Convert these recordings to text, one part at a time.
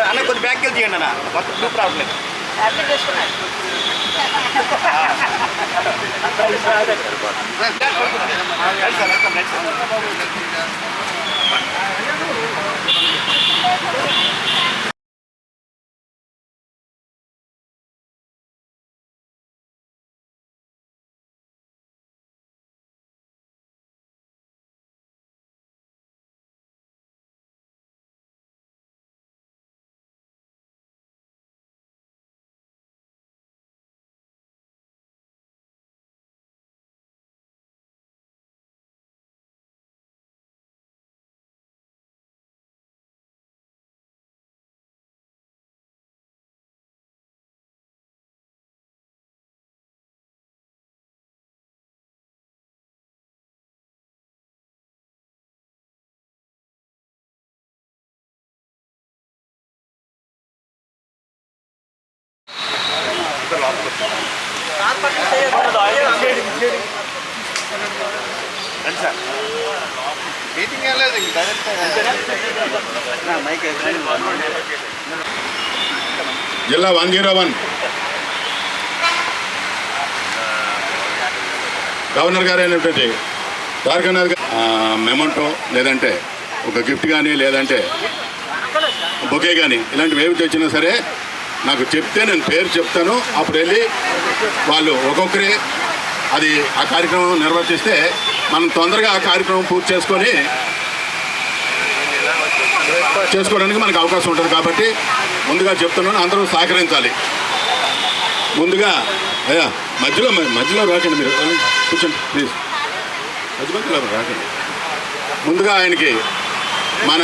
అన్న కొద్ది బ్యాక్ వెళ్ళి చేయండి అన్న మొత్తం గ్రూప్ రావట్లేదు. మీటింగ్ లేదు జిల్లా 101 గవర్నర్ గారు అయినటువంటి ద్వారకానాథ్ మెమోంటో లేదంటే ఒక గిఫ్ట్ కానీ లేదంటే బొకే కానీ ఇలాంటివి ఏమి తెచ్చినా సరే నాకు చెప్తే నేను పేరు చెప్తాను. అప్పుడు వెళ్ళి వాళ్ళు ఒక్కొక్కరి అది ఆ కార్యక్రమం నిర్వర్తిస్తే మనం తొందరగా ఆ కార్యక్రమం పూర్తి చేసుకోవడానికి మనకు అవకాశం ఉంటుంది. కాబట్టి ముందుగా చెప్తున్నాను, అందరూ సహకరించాలి. ముందుగా అయ్యా మధ్యలో రాకండి, మీరు కూర్చోండి ప్లీజ్, మధ్యలో రాకండి. ముందుగా ఆయనకి మన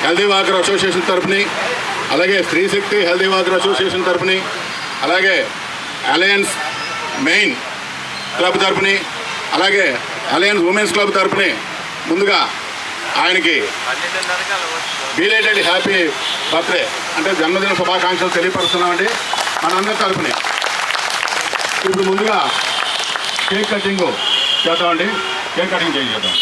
హెల్దీ వాకర్ అసోసియేషన్ తరఫుని, అలాగే స్త్రీ శక్తి హెల్దీ వాకర్ అసోసియేషన్ తరఫుని, అలాగే అలయన్స్ మెయిన్ క్లబ్ తరఫుని, అలాగే అలయన్స్ ఉమెన్స్ క్లబ్ తరఫుని ముందుగా ఆయనకి బిలేటెడ్ హ్యాపీ బర్త్డే అంటే జన్మదిన శుభాకాంక్షలు తెలియపరుస్తున్నామండి మనందరి తరఫుని. ఇప్పుడు ముందుగా కేక్ కటింగ్ చేద్దామండి. కేక్ కటింగ్ చేద్దాం.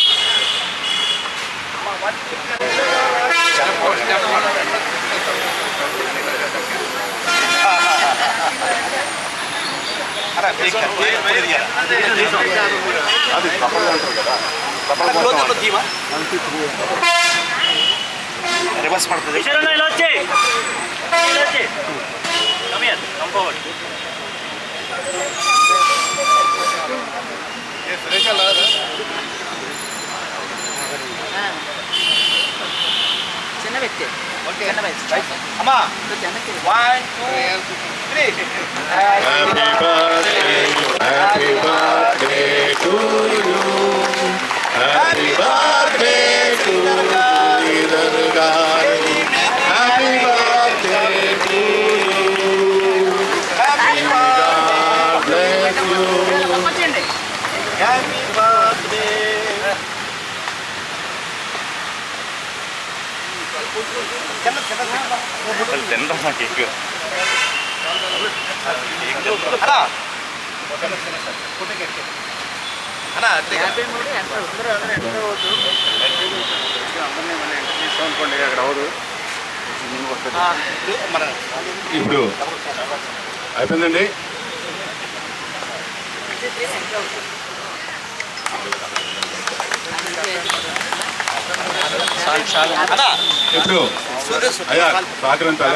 రివర్స్ పడుతుంది. చిన్న వ్యక్తి అమ్మా 1 2 3 Happy birthday to you. Happy birthday to you. Happy birthday to you. Happy God bless you. Happy birthday. తిందా కేక్ ఇప్పుడు అయిపోయిందండి. ఇప్పుడు అయ్యా సహకరించాలి.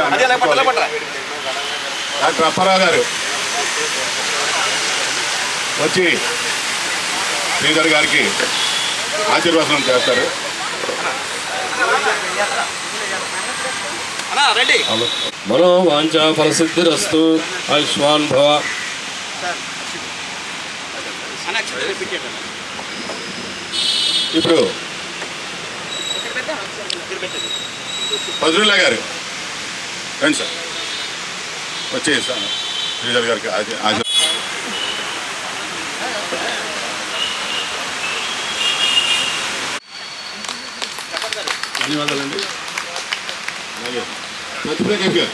డాక్టర్ అప్పారావు గారు వచ్చి శ్రీధర్ గారికి ఆశీర్వాదం చేస్తారు. మనోవాంఛా ఫలసిద్ధిరస్తు. ఆయుష్మాన్ భవ. ఇప్పుడు ఫజ్రుల్లా గారు రండి సార్ వచ్చేస్తాను శ్రీధర్ గారికి ధన్యవాదాలండి. అలాగే సత్యప్రకాష్ గారు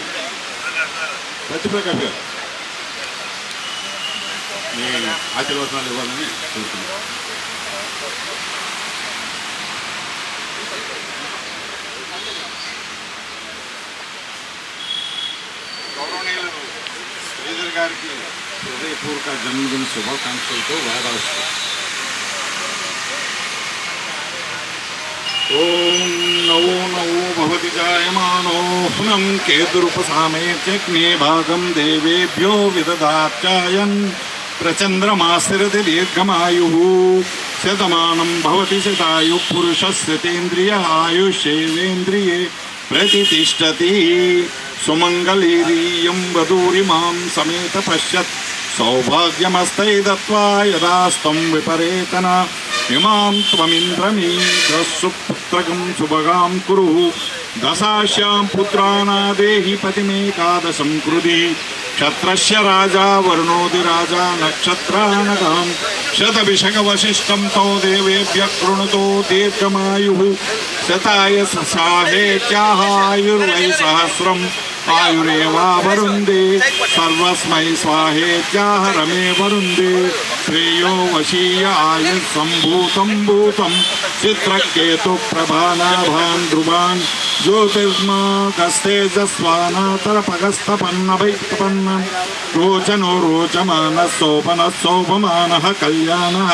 మీ ఆశీర్వాదాలు ఇవ్వాలని కోరుతున్నాను. గౌరవనీయులు శ్రీధర్ గారికి హృదయపూర్వక జన్మదిన శుభాకాంక్షలతో వేదాస్తు. ఓం నవో నవో భవతి జాయమానో పునం కేతురుపసామే చగ్నే భాగం దేవేభ్యో విదదాత్యాయన్ ప్రచంద్రమాస్తిరతి దీర్ఘమాయుః శతమానం భవతి శతాయు పురుషస్యతేంద్రియ ఆయుష్యేవేంద్రియే ప్రతిష్టతి. సుమంగళీరీయం వధూరిమాం సమేత పశ్యత్ సౌభాగ్యమస్తై దత్వా యదాస్తం విపరేతన ఇమాం త్వమింద్రమీధస్సుపుత్రకం సుభగాం కురు. దశాశ్యాం పుత్రానాదేహి పతిమేకాదశం కృధి. క్షత్రస్య రాజా వరుణోది రాజా నక్షత్రానగాం శతభిషగ వశిష్టం తో దేవేభ్య కృణుతో దీర్ఘమాయుః. శతాయ సాహేత్యాయుర్వై సహస్రం ఆయురేవావరుందే. సర్వస్మై స్వాహేత్యాహ రమే వరుందే. శ్రేయో వశీయ ఆయుః సంభూతం భూతం చిత్రకేతు ప్రభానాభాన్ ధ్రువాన్ జ్యోతిర్మాగస్తేజస్వానాతరపగస్తపన్నభైపన్నం రోచనో రోచమానస్సోపనస్సోపమానః కళ్యాణః.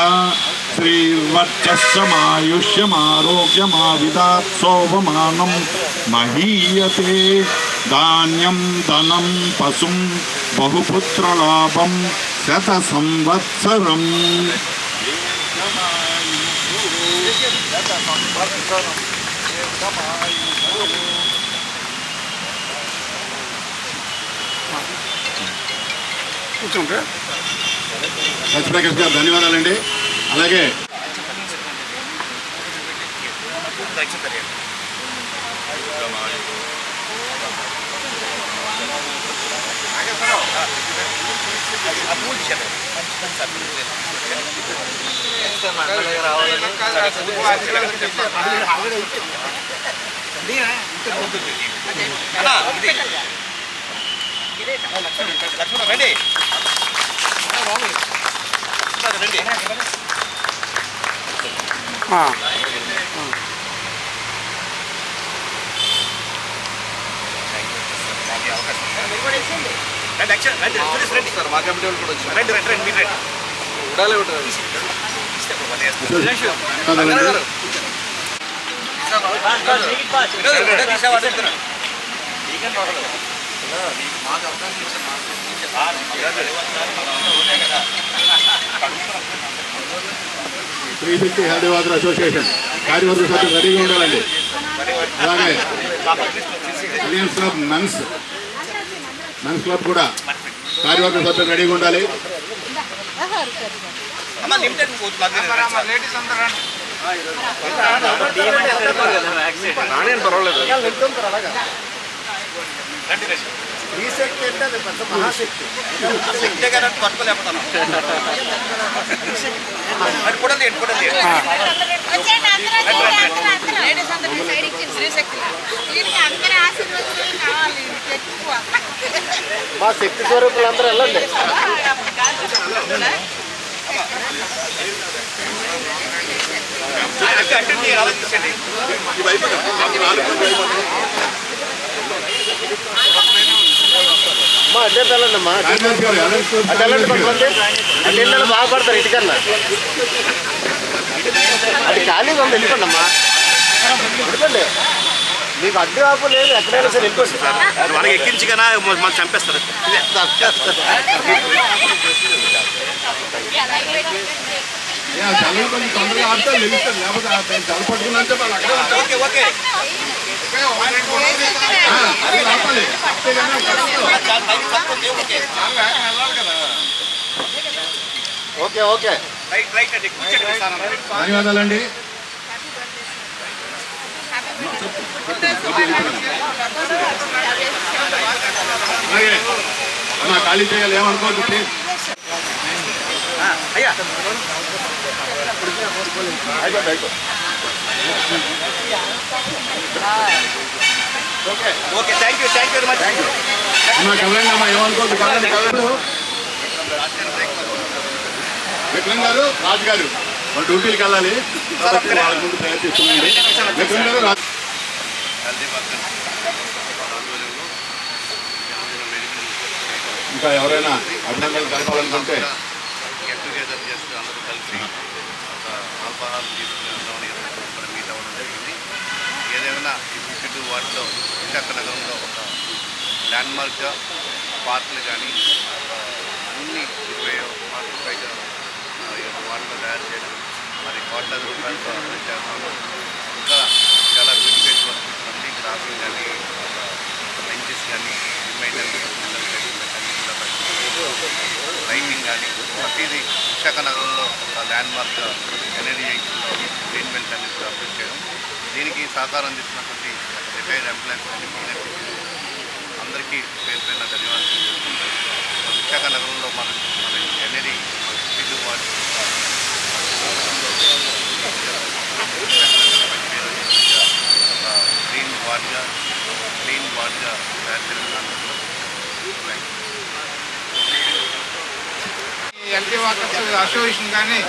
శ్రీవర్చస్సమాయుష్యమారోగ్యమావిదాత్ సోపమానం మహీయతే. ధాన్యం ధనం పశుం బహుపుత్రలాభం శత సంవత్సరం. సత్యప్రకాష్ గారు ధన్యవాదాలండి. అలాగే రండి. సార్ మా కమిటీ వాళ్ళు కూడా వచ్చారు. రండి మీరు రండి. ఉండాలి శ్రీశక్తి హైదరాబాద్ అసోసియేషన్ కార్యవర్గ సభ్యులు రెడీగా ఉండాలండి. అలాగే అలియన్స్ క్లబ్ మెన్స్ క్లబ్ కూడా కార్యవర్గ సభ్యులు రెడీగా ఉండాలి. పర్వాలేదు. శక్తి గారు పట్టుకోలేకపోతాను. మా శక్తి స్వరూపులందరూ వెళ్ళండి. అమ్మా అడ్డే వెళ్ళండి అమ్మా, అడ్డే వెళ్ళండి. కొంతమంది అడ్డే బాగుపడతారు. ఇటుకన్నా అది ఖాళీగా ఉంది, వెళ్ళిపోండి అమ్మా, వెళ్ళిపోండి. మీకు అడ్డు ఆపు లేదు, ఎక్కడైనా సరే వెళ్ళిపోండి. మనకి ఎక్కించి కన్నా మనం చంపేస్తారు. కొంచెం తొందరగా ఆడతారు, నిలుస్తారు. లేకపోతే చల్ల పట్టుకున్నంటే వాళ్ళు అక్కడ ఓకే ఓకే ఓకే ఓకే ధన్యవాదాలండి. ఖాళీ చేయాలి, ఏమనుకోవద్దు ప్లీజ్. అయ్యా okay thank you very much. అమ్మా కదండి అమ్మా, ఏమనుకోవద్దు. కదండి విక్రమ్ గారు, రాజు గారు వాళ్ళ డ్యూటీలకు వెళ్ళాలి కాబట్టి వాళ్ళ ముందు ప్రయత్నిస్తున్నాండి. విక్రమ్ గారు, రాజు ఇంకా ఎవరైనా అభినందనలు తెలపాలనుకుంటే గెట్ టుగెదర్ చేస్తూ అందరూ కలిసి ఒక అల్పాహారం తీసుకుని అందరం ఇక్కడ మీట్ అవ్వడం జరిగింది. ఏదేమైనా ఈ సిటీ వాటిలో విశాఖ నగరంలో ఒక ల్యాండ్మార్క్గా పార్కులు కానీ అన్ని 20 పార్కులు పైగా వాటిలో తయారు చేయడం, మరి కోట్లాది రూపాయలతో అభివృద్ధి చేస్తాము. ఇంకా చాలా బ్యూటిఫైడ్ వర్క్ ఉంది. గ్రాఫింగ్ కానీ బెంచెస్ కానీ మెయింటెనెన్స్ లైటింగ్ కానీ ప్రతిదీ విశాఖ నగరంలో ఒక ల్యాండ్మార్క్గా ఎనర్జీ జంక్షన్లో గ్రీన్ బెల్ట్ అనేది అభివృద్ధి చేయడం, దీనికి సహకారం అందిస్తున్నటువంటి రిటైర్డ్ ఎంప్లాయీస్ కానీ అందరికీ పేరు పేరున ధన్యవాదాలు తెలుసుకుంటాం. విశాఖ నగరంలో మన ఎనర్జీ సిటీ వార్డు క్లీన్ వార్డ్గా తయారు చేయడం. ఎల్టీ వాకర్స్ అసోసియేషన్ కానీ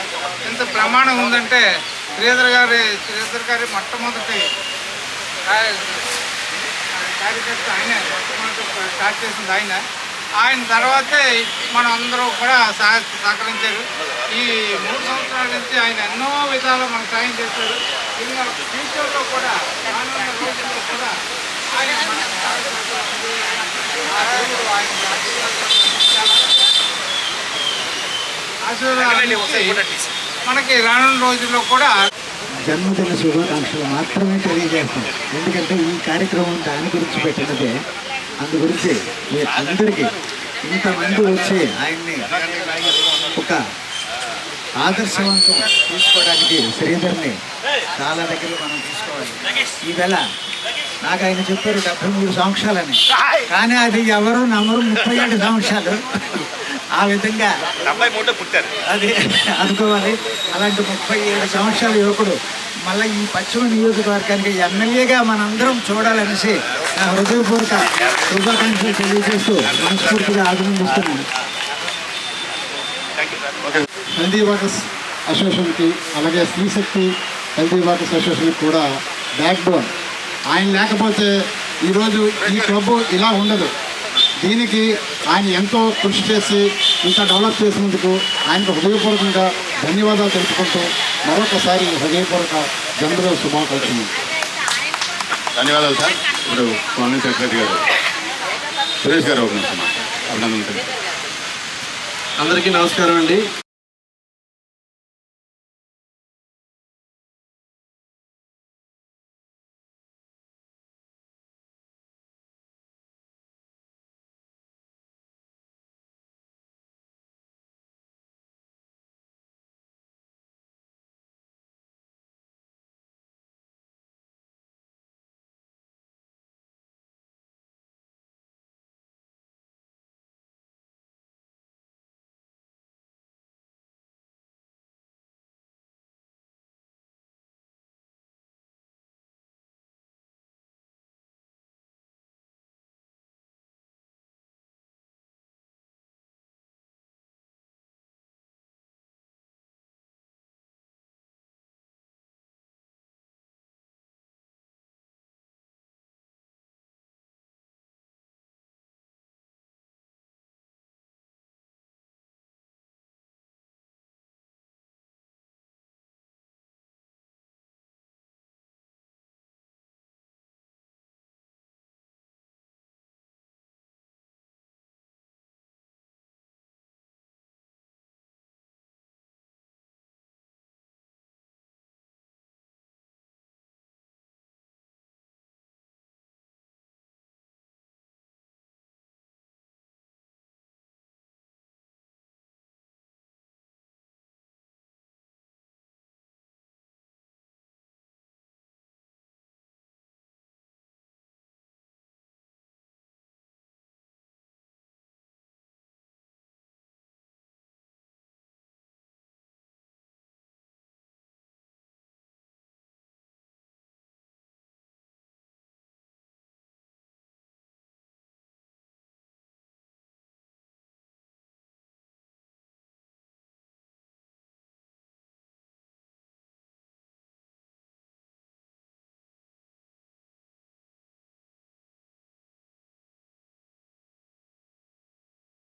ఎంత ప్రమాణం ఉందంటే శ్రీధర్ గారి మొట్టమొదటి కార్యకర్త ఆయనే, మొట్టమొదటి స్టార్ట్ చేసింది ఆయన తర్వాతే మనం అందరూ కూడా సహకరించారు. ఈ 3 సంవత్సరాల నుంచి ఆయన ఎన్నో విధాలు మనకు సాయం చేశారు. ఇంకా ఫ్యూచర్లో కూడా రానున్న రోజుల్లో కూడా ఆయన మనకి రానున్న రోజుల్లో కూడా జన్మదిన శుభాకాంక్షలు మాత్రమే తెలియజేస్తాం. ఎందుకంటే ఈ కార్యక్రమం దాని గురించి పెట్టినదే. అందు గురించి మీరు అందరికీ ఇంతమంది వచ్చి ఆయన్ని ఒక ఆదర్శవంతం తీసుకోవడానికి శ్రీధర్ని చాలా దగ్గర మనం తీసుకోవాలి. ఈవేళ నాకు ఆయన చెప్పారు 73 సంవత్సరాలని, కానీ అది ఎవరు నమ్మరు 37 సంవత్సరాలు. ఆ విధంగా 73 పుట్టారు, అది అనుకోవాలి. అలాంటి 37 సంవత్సరాల యువకుడు మళ్ళీ ఈ పశ్చిమ నియోజకవర్గానికి ఎమ్మెల్యేగా మనందరం చూడాలనేసి నా హృదయపూర్వక శుభాకాంక్షలు తెలియజేస్తూ మనస్ఫూర్తిగా అభినందిస్తున్నాను. హెల్దీ వాటర్స్ అసోసియేషన్కి, అలాగే స్త్రీశక్తి హెల్దీ వాటర్స్ అసోసియేషన్కి కూడా బ్యాక్ బోన్. ఆయన లేకపోతే ఈరోజు ఈ క్లబ్ ఇలా ఉండదు. దీనికి ఆయన ఎంతో కృషి చేసి ఇంత డెవలప్ చేసినందుకు ఆయనకు హృదయపూర్వకంగా ధన్యవాదాలు తెలుపుకుంటూ మరొకసారి హృదయపూర్వక జన్మదిన శుభాకాంక్షలు. ధన్యవాదాలు సార్. ఇప్పుడు కాలనీ సెక్రటరీ గారు సురేష్ గారు ఒక నిమిషం అభినందనలు. అందరికీ నమస్కారం అండి.